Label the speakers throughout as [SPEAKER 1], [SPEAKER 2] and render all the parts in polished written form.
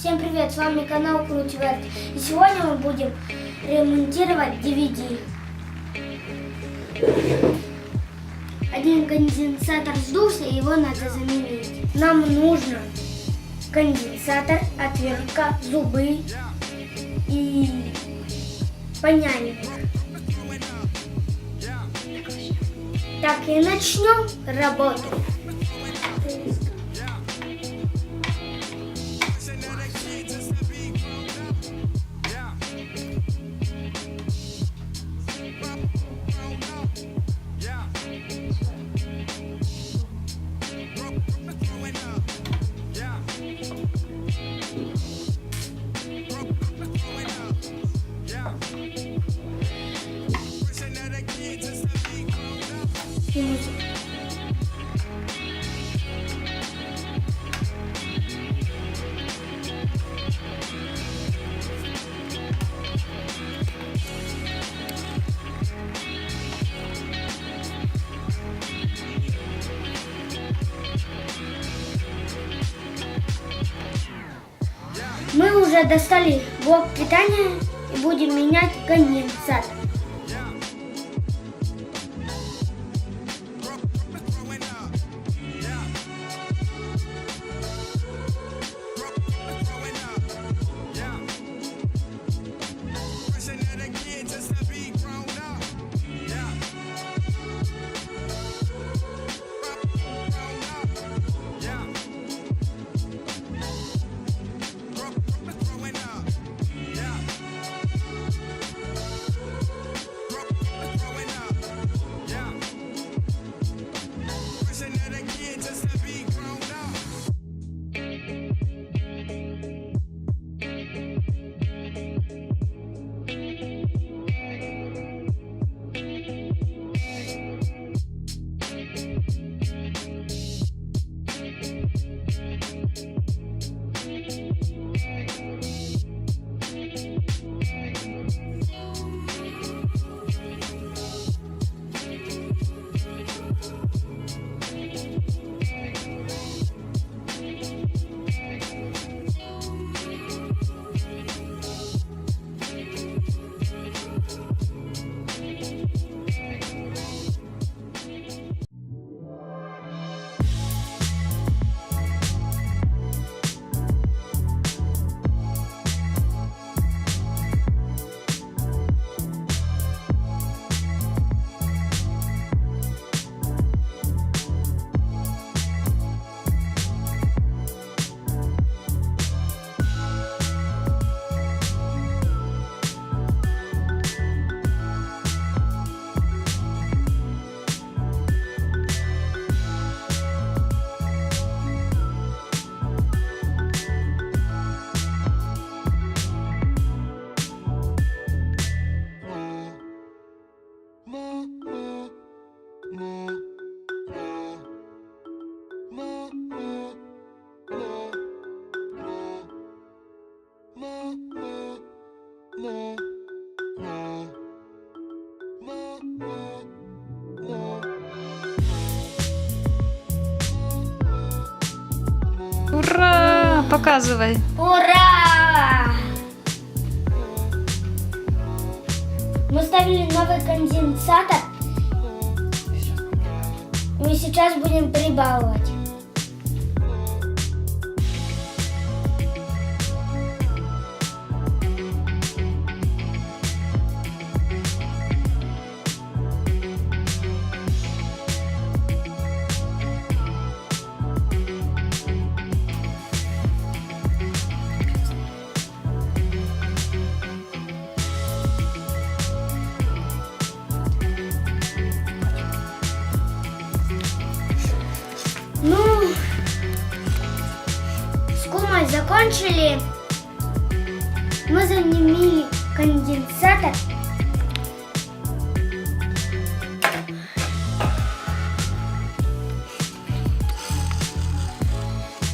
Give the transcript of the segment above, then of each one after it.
[SPEAKER 1] Всем привет, с вами канал Крутиверт. И сегодня мы будем ремонтировать DVD. Один конденсатор сдулся, и его надо заменить. Нам нужно конденсатор, отвертка, зубы и паяльник. Так, и начнем работу. Мы уже достали блок питания и будем менять конденсатор.
[SPEAKER 2] Ура! Показывай.
[SPEAKER 1] Ура! Мы ставили новый конденсатор. Мы сейчас будем прибавлять. Ну, с кумой закончили. Мы заменили конденсатор.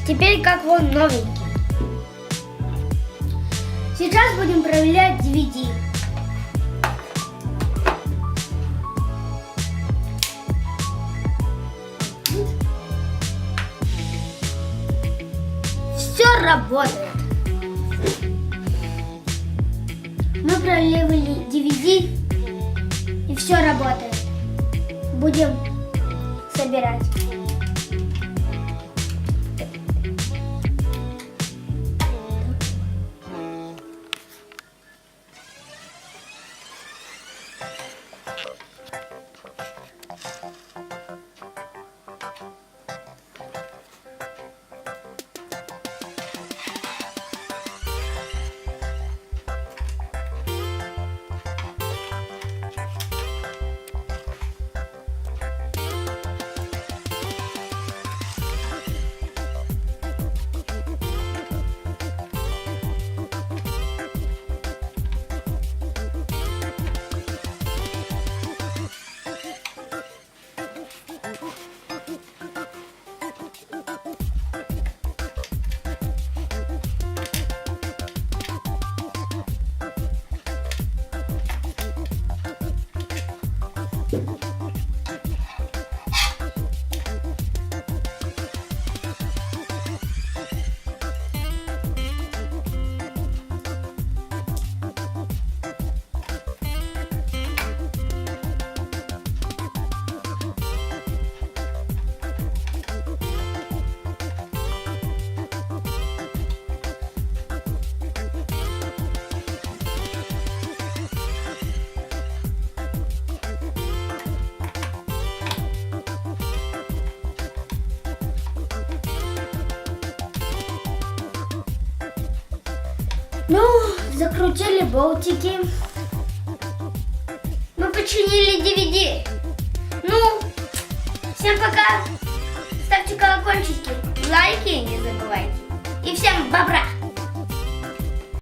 [SPEAKER 1] Теперь как вон новенький. Сейчас будем проверять DVD. Все работает. Мы проливали DVD, и все работает. Будем собирать. Ну, закрутили болтики. Мы починили DVD. Ну, всем пока. Ставьте колокольчики, лайки не забывайте. И всем бобра.